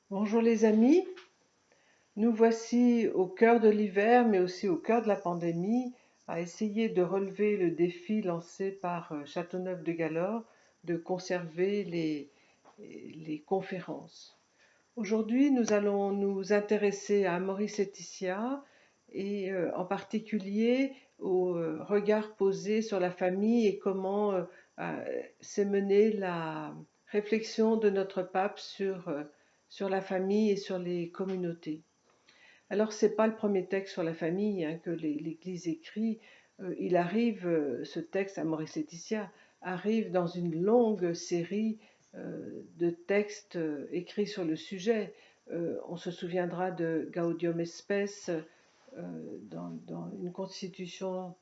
Bonjour les amis, nous voici au cœur de l'hiver mais aussi au cœur de la pandémie à essayer de relever le défi lancé par Châteauneuf de Galor de conserver les conférences. Aujourd'hui nous allons nous intéresser à Maurice Laetitia et en particulier au regard posé sur la famille et comment s'est menée la réflexion de notre pape sur la famille et sur les communautés. Alors, c'est pas le premier texte sur la famille que l'Église écrit. Ce texte à Maurice Laetitia arrive dans une longue série de textes écrits sur le sujet. On se souviendra de Gaudium et Spes dans une constitution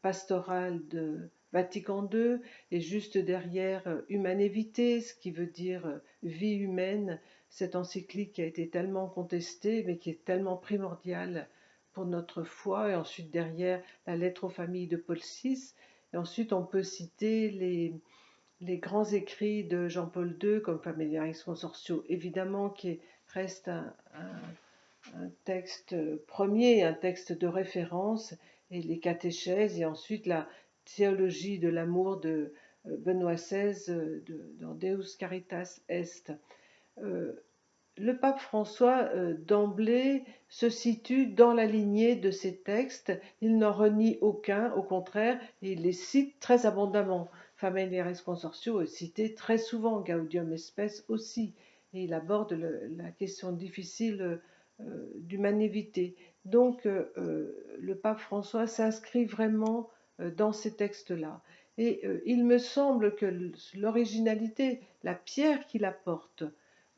pastorale de Vatican II, et juste derrière Humanae Vitae, qui veut dire vie humaine, cette encyclique qui a été tellement contestée, mais qui est tellement primordiale pour notre foi. Et ensuite derrière la lettre aux familles de Paul VI. Et ensuite on peut citer les grands écrits de Jean-Paul II, comme Familiaris Consortio, évidemment, qui reste un texte premier, un texte de référence, et les catéchèses, et ensuite la théologie de l'amour de Benoît XVI dans Deus Caritas Est. Le pape François, d'emblée, se situe dans la lignée de ces textes. Il n'en renie aucun, au contraire, il les cite très abondamment. Familiaris Consortio est cité très souvent, Gaudium et Spes aussi, et il aborde la question difficile d'Humanae Vitae. Donc, le pape François s'inscrit vraiment dans ces textes-là. Et il me semble que l'originalité, la pierre qu'il apporte,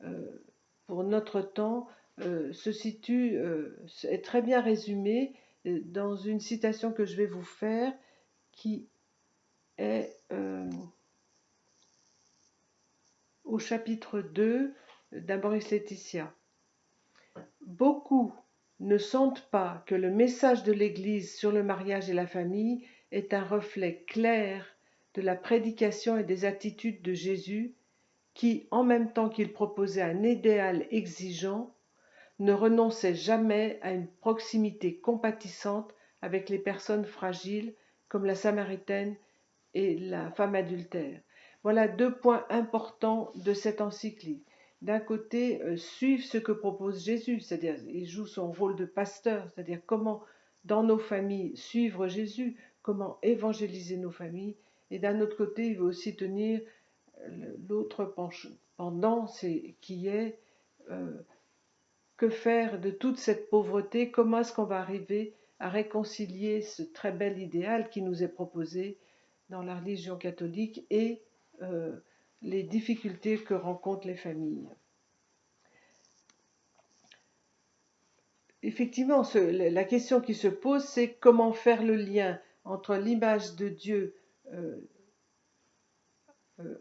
euh, pour notre temps est très bien résumé dans une citation que je vais vous faire qui est au chapitre 2 d'Amoris Laetitia. Beaucoup ne sentent pas que le message de l'Église sur le mariage et la famille est un reflet clair de la prédication et des attitudes de Jésus qui, en même temps qu'il proposait un idéal exigeant, ne renonçait jamais à une proximité compatissante avec les personnes fragiles comme la Samaritaine et la femme adultère. Voilà deux points importants de cette encyclique. D'un côté, suivre ce que propose Jésus, c'est-à-dire il joue son rôle de pasteur, c'est-à-dire comment dans nos familles suivre Jésus, comment évangéliser nos familles, et d'un autre côté, il veut aussi tenir l'autre pendant, qui est que faire de toute cette pauvreté? Comment est-ce qu'on va arriver à réconcilier ce très bel idéal qui nous est proposé dans la religion catholique et euh, les difficultés que rencontrent les familles? Effectivement, la question qui se pose, c'est comment faire le lien entre l'image de Dieu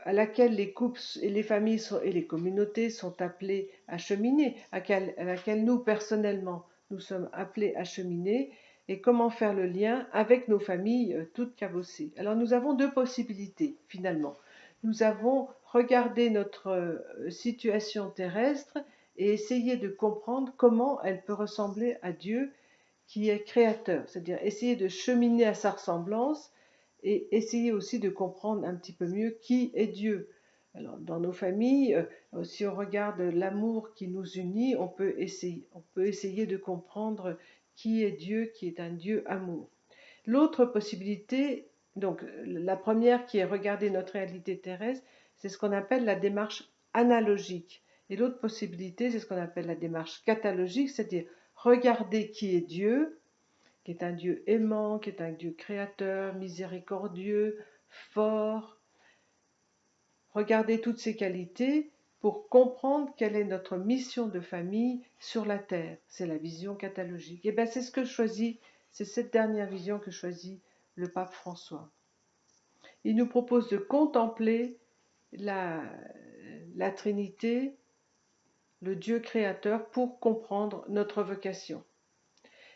à laquelle les couples et les familles et les communautés sont appelés à cheminer, à laquelle nous, personnellement, nous sommes appelés à cheminer, et comment faire le lien avec nos familles toutes cabossées. Alors nous avons deux possibilités, finalement. Nous avons regardé notre situation terrestre et essayé de comprendre comment elle peut ressembler à Dieu qui est créateur, c'est-à-dire essayer de cheminer à sa ressemblance et essayer aussi de comprendre un petit peu mieux qui est Dieu. Alors, dans nos familles, si on regarde l'amour qui nous unit, on peut essayer de comprendre qui est Dieu, qui est un Dieu amour. L'autre possibilité, donc la première qui est regarder notre réalité terrestre, c'est ce qu'on appelle la démarche analogique. Et l'autre possibilité, c'est ce qu'on appelle la démarche catalogique, c'est-à-dire regarder qui est Dieu, qui est un Dieu aimant, qui est un Dieu créateur, miséricordieux, fort. Regardez toutes ces qualités pour comprendre quelle est notre mission de famille sur la terre. C'est la vision catalogique. Et bien c'est ce que choisit, c'est cette dernière vision que choisit le pape François. Il nous propose de contempler la Trinité, le Dieu créateur, pour comprendre notre vocation.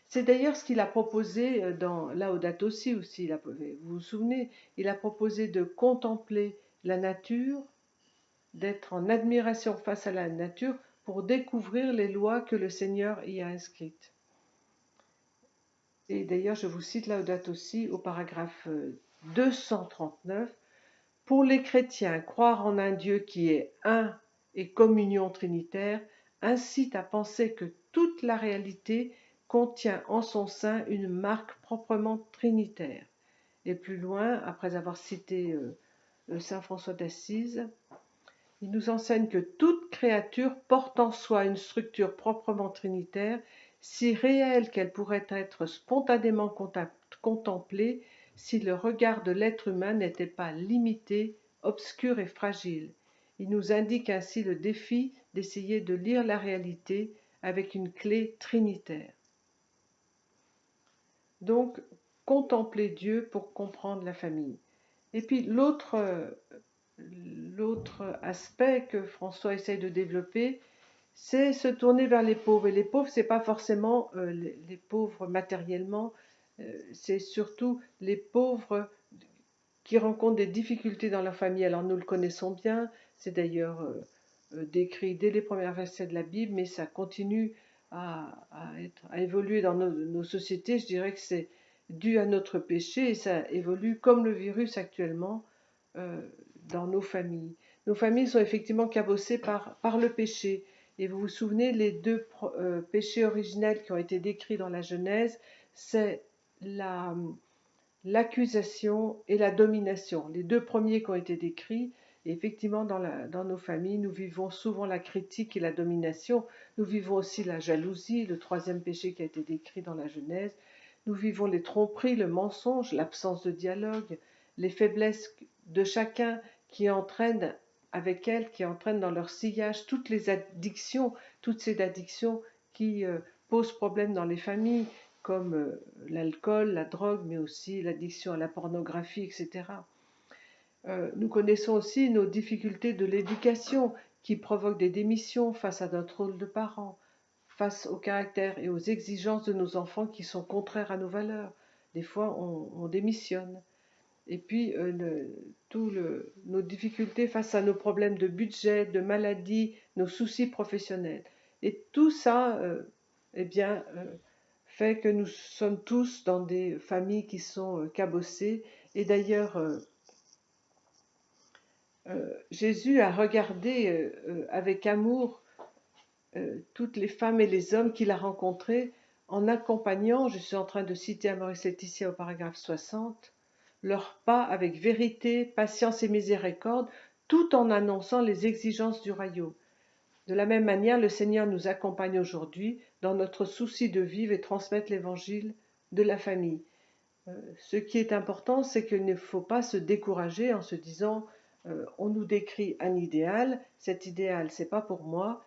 C'est d'ailleurs ce qu'il a proposé dans Laudato Si aussi. Vous vous souvenez, il a proposé de contempler la nature, d'être en admiration face à la nature pour découvrir les lois que le Seigneur y a inscrites. Et d'ailleurs, je vous cite Laudato Si au paragraphe 239. Pour les chrétiens, croire en un Dieu qui est un et communion trinitaire incite à penser que toute la réalité contient en son sein une marque proprement trinitaire. Et plus loin, après avoir cité saint François d'Assise, il nous enseigne que toute créature porte en soi une structure proprement trinitaire, si réelle qu'elle pourrait être spontanément contemplée si le regard de l'être humain n'était pas limité, obscur et fragile. Il nous indique ainsi le défi d'essayer de lire la réalité avec une clé trinitaire. Donc, contempler Dieu pour comprendre la famille. Et puis l'autre aspect que François essaye de développer, c'est se tourner vers les pauvres. Et les pauvres, ce n'est pas forcément les pauvres matériellement, c'est surtout les pauvres qui rencontrent des difficultés dans leur famille. Alors nous le connaissons bien, c'est d'ailleurs décrit dès les premiers versets de la Bible, mais ça continue à évoluer dans nos sociétés. Je dirais que c'est dû à notre péché et ça évolue comme le virus actuellement dans nos familles. Nos familles sont effectivement cabossées par le péché. Et vous vous souvenez, les deux péchés originels qui ont été décrits dans la Genèse, c'est l'accusation et la domination. Les deux premiers qui ont été décrits, et effectivement dans nos familles, nous vivons souvent la critique et la domination. Nous vivons aussi la jalousie, le troisième péché qui a été décrit dans la Genèse. Nous vivons les tromperies, le mensonge, l'absence de dialogue, les faiblesses de chacun qui entraînent dans leur sillage toutes les addictions, toutes ces addictions qui posent problème dans les familles, comme l'alcool, la drogue, mais aussi l'addiction à la pornographie, etc. Nous connaissons aussi nos difficultés de l'éducation qui provoquent des démissions face à notre rôle de parents, face au caractère et aux exigences de nos enfants qui sont contraires à nos valeurs. Des fois, on démissionne. Et puis, nos difficultés face à nos problèmes de budget, de maladie, nos soucis professionnels. Et tout ça, fait que nous sommes tous dans des familles qui sont cabossées. Et d'ailleurs, Jésus a regardé avec amour toutes les femmes et les hommes qu'il a rencontrés en accompagnant, je suis en train de citer Amoris Laetitia au paragraphe 60, leurs pas avec vérité, patience et miséricorde, tout en annonçant les exigences du royaume. De la même manière, le Seigneur nous accompagne aujourd'hui dans notre souci de vivre et transmettre l'évangile de la famille. Ce qui est important, c'est qu'il ne faut pas se décourager en se disant on nous décrit un idéal, cet idéal c'est pas pour moi,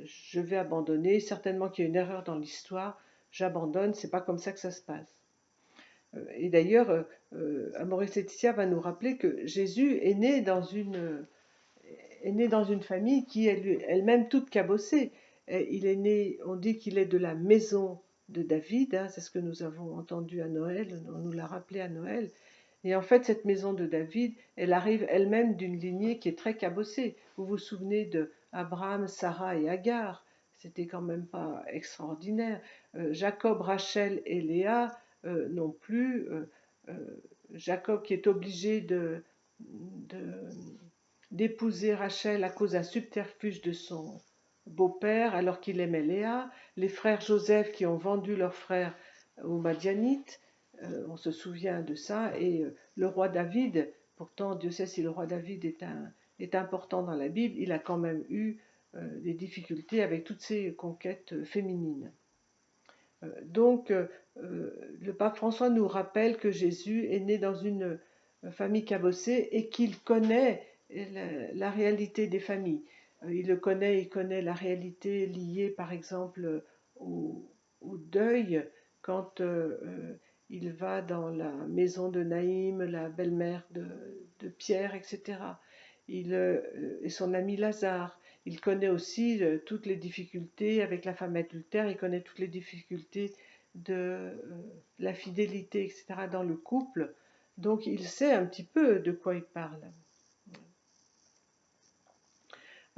je vais abandonner, certainement qu'il y a une erreur dans l'histoire, j'abandonne, c'est pas comme ça que ça se passe. Et d'ailleurs, Amoris Laetitia va nous rappeler que Jésus est né dans une famille qui est elle-même toute cabossée. Il est né, on dit qu'il est de la maison de David, hein, c'est ce que nous avons entendu à Noël, on nous l'a rappelé à Noël. Et en fait, cette maison de David, elle arrive elle-même d'une lignée qui est très cabossée. Vous vous souvenez de Abraham, Sarah et Agar, c'était quand même pas extraordinaire. Jacob, Rachel et Léa non plus. Jacob qui est obligé d'épouser Rachel à cause d'un subterfuge de son beau-père alors qu'il aimait Léa, les frères Joseph qui ont vendu leur frère aux Madianites, on se souvient de ça, et le roi David, pourtant Dieu sait si le roi David est important dans la Bible, il a quand même eu des difficultés avec toutes ces conquêtes féminines. Donc le pape François nous rappelle que Jésus est né dans une famille cabossée et qu'il connaît la réalité des familles. Il connaît la réalité liée par exemple au deuil quand il va dans la maison de Naïm, la belle-mère de Pierre, etc. Et son ami Lazare. Il connaît aussi toutes les difficultés avec la femme adultère, il connaît toutes les difficultés de la fidélité, etc. dans le couple. Donc il sait un petit peu de quoi il parle.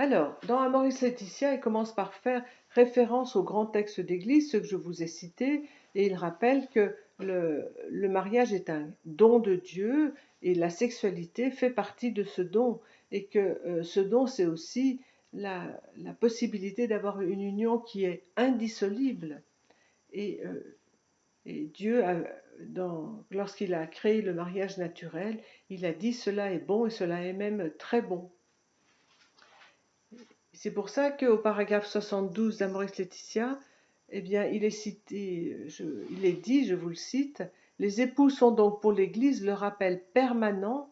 Alors, dans Amoris Laetitia, il commence par faire référence aux grands textes d'Église, ceux que je vous ai cités, et il rappelle que le mariage est un don de Dieu et la sexualité fait partie de ce don, et que ce don, c'est aussi la possibilité d'avoir une union qui est indissoluble. Et, et Dieu, lorsqu'il a créé le mariage naturel, il a dit cela est bon et cela est même très bon. C'est pour ça qu'au paragraphe 72 d'Amoris Laetitia, eh bien, il est cité, il est dit, je vous le cite, les époux sont donc pour l'Église le rappel permanent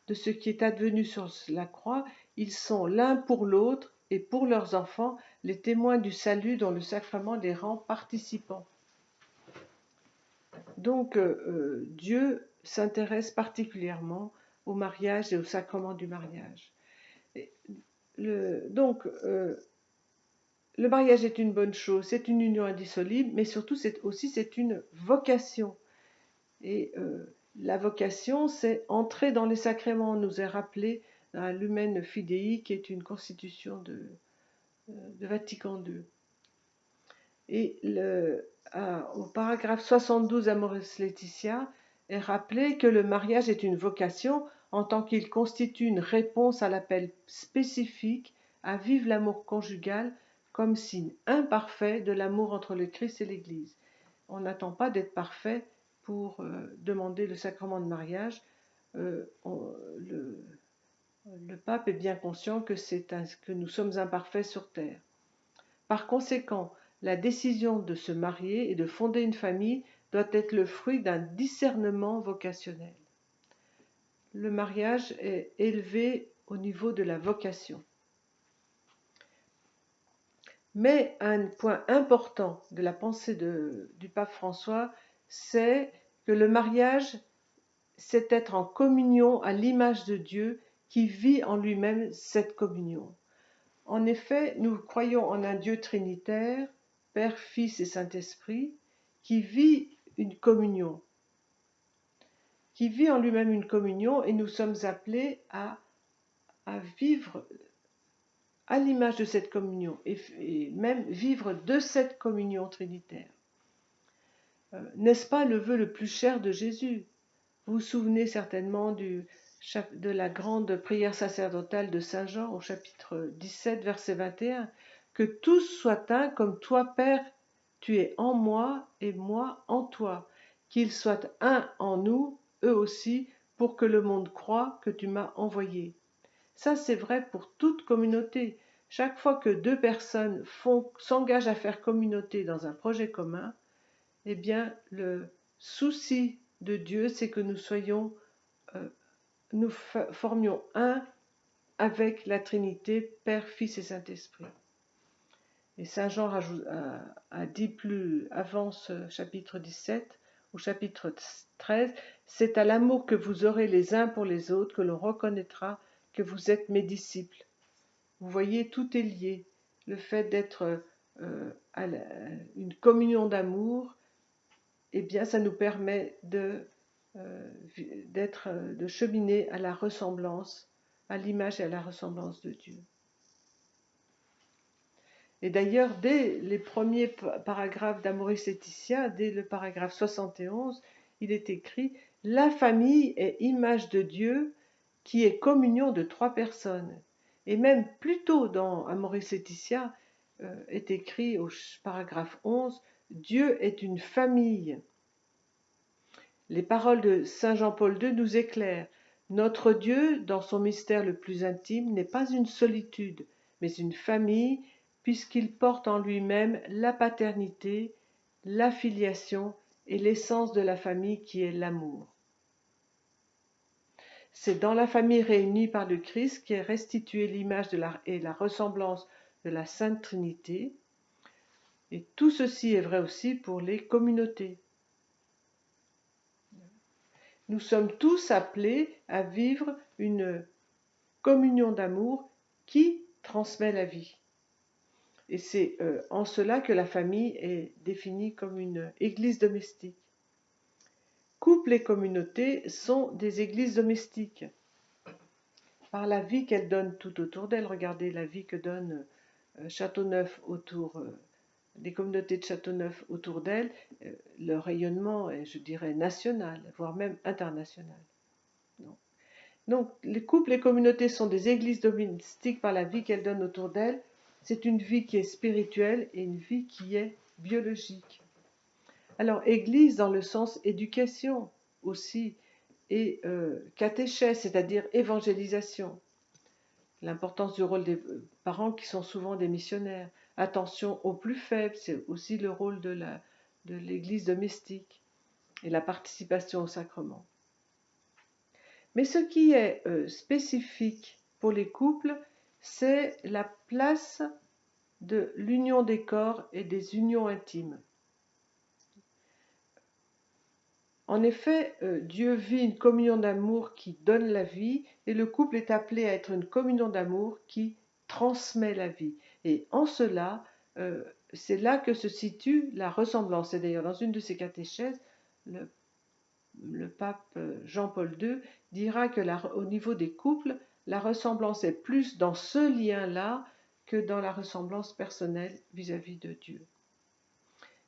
de ce qui est advenu sur la croix. Ils sont l'un pour l'autre et pour leurs enfants les témoins du salut dont le sacrement les rend participants. Donc, Dieu s'intéresse particulièrement au mariage et au sacrement du mariage. Donc, le mariage est une bonne chose, c'est une union indissoluble, mais surtout c'est une vocation. Et la vocation, c'est entrer dans les sacrements. On nous est rappelé dans l'Humaine Fidei, qui est une constitution de Vatican II. Et au paragraphe 72 Amoris Laetitia est rappelé que le mariage est une vocation en tant qu'il constitue une réponse à l'appel spécifique à vivre l'amour conjugal comme signe imparfait de l'amour entre le Christ et l'Église. On n'attend pas d'être parfait pour demander le sacrement de mariage. Le pape est bien conscient que nous sommes imparfaits sur terre. Par conséquent, la décision de se marier et de fonder une famille doit être le fruit d'un discernement vocationnel. Le mariage est élevé au niveau de la vocation. Mais un point important de la pensée du pape François, c'est que le mariage, c'est être en communion à l'image de Dieu qui vit en lui-même cette communion. En effet, nous croyons en un Dieu trinitaire, Père, Fils et Saint-Esprit, qui vit une communion, qui vit en lui-même une communion, et nous sommes appelés à vivre à l'image de cette communion, et même vivre de cette communion trinitaire. N'est-ce pas le vœu le plus cher de Jésus? Vous vous souvenez certainement de la grande prière sacerdotale de Saint Jean au chapitre 17, verset 21, « Que tous soient un comme toi, Père, tu es en moi et moi en toi, qu'ils soient un en nous, eux aussi, pour que le monde croie que tu m'as envoyé. » Ça, c'est vrai pour toute communauté. Chaque fois que deux personnes s'engagent à faire communauté dans un projet commun, eh bien, le souci de Dieu, c'est que nous formions un avec la Trinité, Père, Fils et Saint-Esprit. Et Saint Jean a dit plus avant ce chapitre 17, au chapitre 13, « C'est à l'amour que vous aurez les uns pour les autres que l'on reconnaîtra que vous êtes mes disciples. » Vous voyez, tout est lié. Le fait d'être à une communion d'amour, eh bien, ça nous permet de cheminer à la ressemblance, à l'image et à la ressemblance de Dieu. Et d'ailleurs, dès les premiers paragraphes d'Amoris Laetitia, dès le paragraphe 71, il est écrit « La famille est image de Dieu qui est communion de trois personnes. » Et même plus tôt dans Amoris Laetitia est écrit au paragraphe 11 « Dieu est une famille. » Les paroles de Saint Jean-Paul II nous éclairent. Notre Dieu, dans son mystère le plus intime, n'est pas une solitude, mais une famille, puisqu'il porte en lui-même la paternité, la filiation et l'essence de la famille qui est l'amour. C'est dans la famille réunie par le Christ qu'est restituée l'image et la ressemblance de la Sainte Trinité. Et tout ceci est vrai aussi pour les communautés. Nous sommes tous appelés à vivre une communion d'amour qui transmet la vie. Et c'est en cela que la famille est définie comme une église domestique. Couple et communauté sont des églises domestiques. par la vie qu'elle donne tout autour d'elle. Regardez la vie que donne Châteauneuf autour, des communautés de Châteauneuf autour d'elle. Le rayonnement est, je dirais, national, voire même international. Donc, les couples et communautés sont des églises domestiques par la vie qu'elles donnent autour d'elles. C'est une vie qui est spirituelle et une vie qui est biologique. Alors, église dans le sens éducation aussi, et catéchèse, c'est-à-dire évangélisation. L'importance du rôle des parents qui sont souvent des missionnaires. Attention aux plus faibles, c'est aussi le rôle de l'église domestique et la participation au sacrement. Mais ce qui est spécifique pour les couples, c'est la place de l'union des corps et des unions intimes. En effet, Dieu vit une communion d'amour qui donne la vie, et le couple est appelé à être une communion d'amour qui transmet la vie. Et en cela, c'est là que se situe la ressemblance. Et d'ailleurs, dans une de ses catéchèses, le pape Jean-Paul II dira que au niveau des couples, la ressemblance est plus dans ce lien-là que dans la ressemblance personnelle vis-à-vis de Dieu.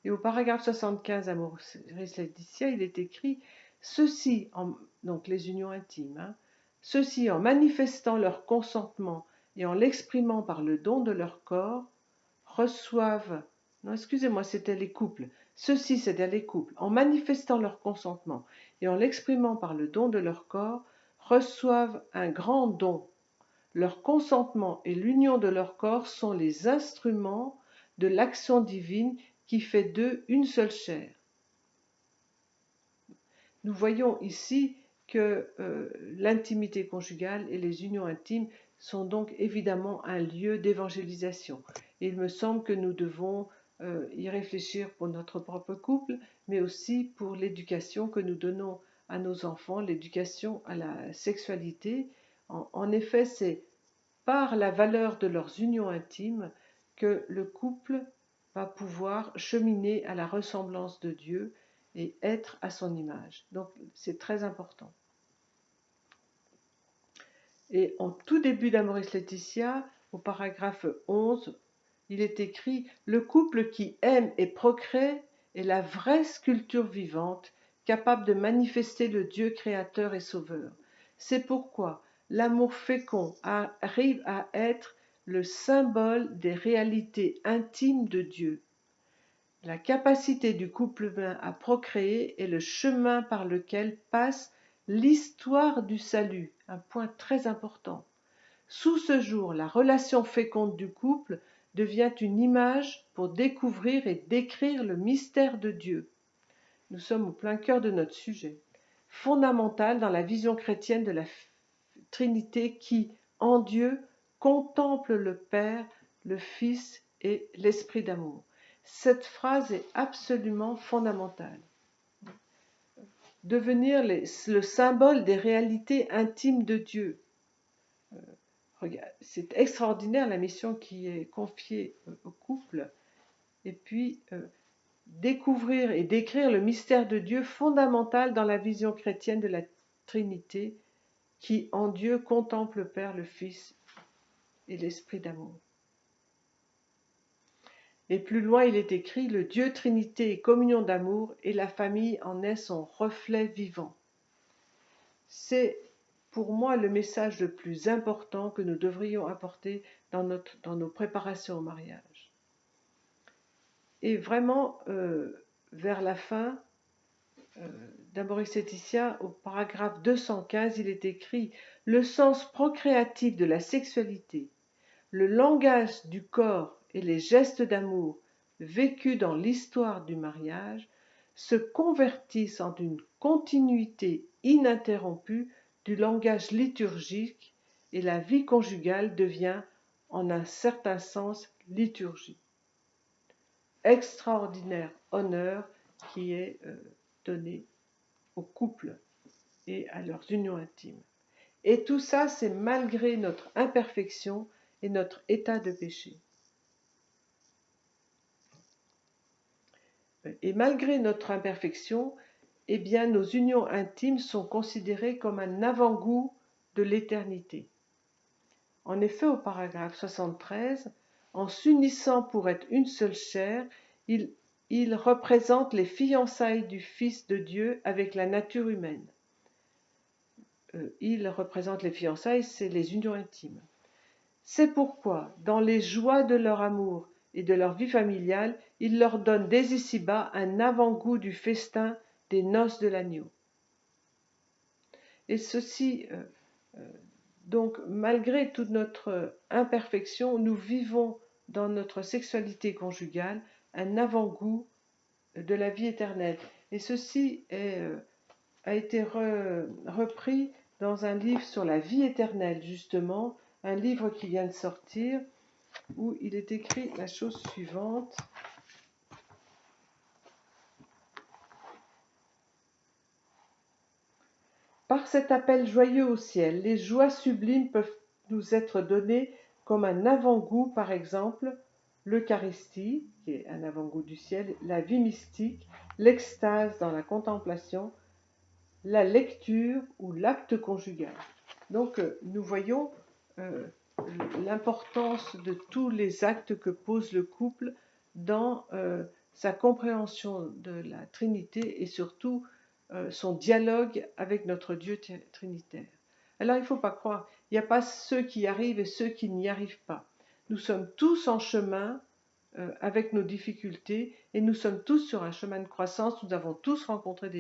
Et au paragraphe 75 Amoris Laetitia, il est écrit ceci, donc les unions intimes, ceux-ci en manifestant leur consentement et en l'exprimant par le don de leur corps, reçoivent, non excusez-moi, c'était les couples, ceux-ci c'est-à-dire les couples, en manifestant leur consentement et en l'exprimant par le don de leur corps, reçoivent un grand don. Leur consentement et l'union de leur corps sont les instruments de l'action divine qui fait d'eux une seule chair. Nous voyons ici que l'intimité conjugale et les unions intimes sont donc évidemment un lieu d'évangélisation. Il me semble que nous devons y réfléchir pour notre propre couple, mais aussi pour l'éducation que nous donnons à nos enfants, l'éducation à la sexualité. En effet, c'est par la valeur de leurs unions intimes que le couple va pouvoir cheminer à la ressemblance de Dieu et être à son image. Donc c'est très important. Et en tout début d'Amoris Laetitia, au paragraphe 11, il est écrit « Le couple qui aime et procrée est la vraie sculpture vivante, capable de manifester le Dieu créateur et sauveur. C'est pourquoi l'amour fécond arrive à être le symbole des réalités intimes de Dieu. La capacité du couple humain à procréer est le chemin par lequel passe l'histoire du salut, un point très important. Sous ce jour, la relation féconde du couple devient une image pour découvrir et décrire le mystère de Dieu. Nous sommes au plein cœur de notre sujet, fondamental dans la vision chrétienne de la Trinité qui, en Dieu, contemple le Père, le Fils et l'Esprit d'amour. Cette phrase est absolument fondamentale. Devenir le symbole des réalités intimes de Dieu. C'est extraordinaire la mission qui est confiée au couple. Et puis, découvrir et décrire le mystère de Dieu fondamental dans la vision chrétienne de la Trinité qui, en Dieu, contemple le Père, le Fils et l'Esprit d'amour. Et plus loin, il est écrit « Le Dieu Trinité et communion d'amour, et la famille en est son reflet vivant ». C'est pour moi le message le plus important que nous devrions apporter dans nos préparations au mariage. Et vraiment, vers la fin d'Amoris Laetitia, au paragraphe 215, il est écrit « Le sens procréatif de la sexualité, le langage du corps et les gestes d'amour vécus dans l'histoire du mariage se convertissent en une continuité ininterrompue du langage liturgique et la vie conjugale devient en un certain sens liturgie. » Extraordinaire honneur qui est donné aux couples et à leurs unions intimes. Et tout ça, c'est malgré notre imperfection et notre état de péché. Et malgré notre imperfection, eh bien, nos unions intimes sont considérées comme un avant-goût de l'éternité. En effet, au paragraphe 73, en s'unissant pour être une seule chair, il représente les fiançailles du Fils de Dieu avec la nature humaine. Il représente les fiançailles, c'est les unions intimes. C'est pourquoi, dans les joies de leur amour et de leur vie familiale, il leur donne dès ici-bas un avant-goût du festin des noces de l'agneau. Et ceci, donc, malgré toute notre imperfection, nous vivons dans notre sexualité conjugale un avant-goût de la vie éternelle. Et ceci a été repris dans un livre sur la vie éternelle, justement, un livre qui vient de sortir, où il est écrit la chose suivante. Par cet appel joyeux au ciel, les joies sublimes peuvent nous être données comme un avant-goût, par exemple, l'Eucharistie, qui est un avant-goût du ciel, la vie mystique, l'extase dans la contemplation, la lecture ou l'acte conjugal. Donc nous voyons l'importance de tous les actes que pose le couple dans sa compréhension de la Trinité et surtout son dialogue avec notre Dieu trinitaire. Alors il ne faut pas croire, il n'y a pas ceux qui y arrivent et ceux qui n'y arrivent pas. Nous sommes tous en chemin avec nos difficultés et nous sommes tous sur un chemin de croissance. Nous avons tous rencontré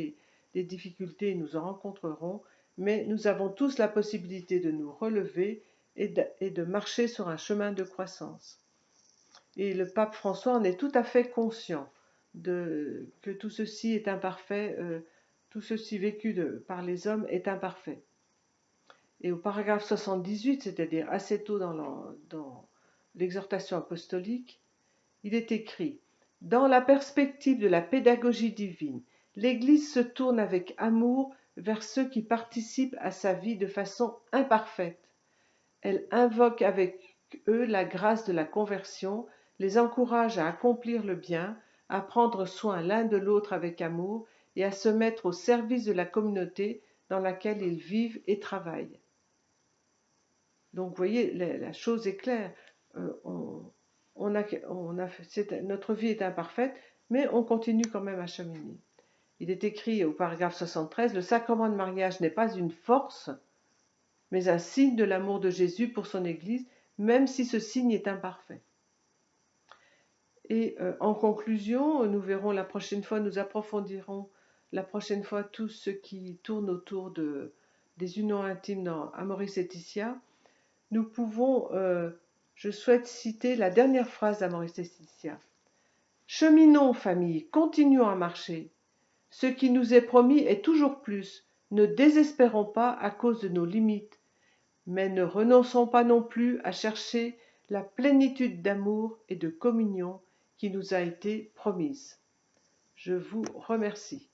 des difficultés et nous en rencontrerons, mais nous avons tous la possibilité de nous relever et de marcher sur un chemin de croissance. Et le pape François en est tout à fait conscient que tout ceci est imparfait, tout ceci vécu par les hommes est imparfait. Et au paragraphe 78, c'est-à-dire assez tôt dans l'exhortation apostolique, il est écrit « Dans la perspective de la pédagogie divine, l'Église se tourne avec amour vers ceux qui participent à sa vie de façon imparfaite. Elle invoque avec eux la grâce de la conversion, les encourage à accomplir le bien, à prendre soin l'un de l'autre avec amour et à se mettre au service de la communauté dans laquelle ils vivent et travaillent. » Donc vous voyez, la chose est claire. Notre vie est imparfaite, mais on continue quand même à cheminer. Il est écrit au paragraphe 73, « Le sacrement de mariage n'est pas une force, mais un signe de l'amour de Jésus pour son Église, même si ce signe est imparfait. » Et en conclusion, nous verrons la prochaine fois, nous approfondirons la prochaine fois tout ce qui tourne autour des unions intimes dans Amoris Laetitia. Nous pouvons, je souhaite citer la dernière phrase d'Amoris Laetitia. « Cheminons, famille, continuons à marcher. Ce qui nous est promis est toujours plus. Ne désespérons pas à cause de nos limites, mais ne renonçons pas non plus à chercher la plénitude d'amour et de communion qui nous a été promise. » Je vous remercie.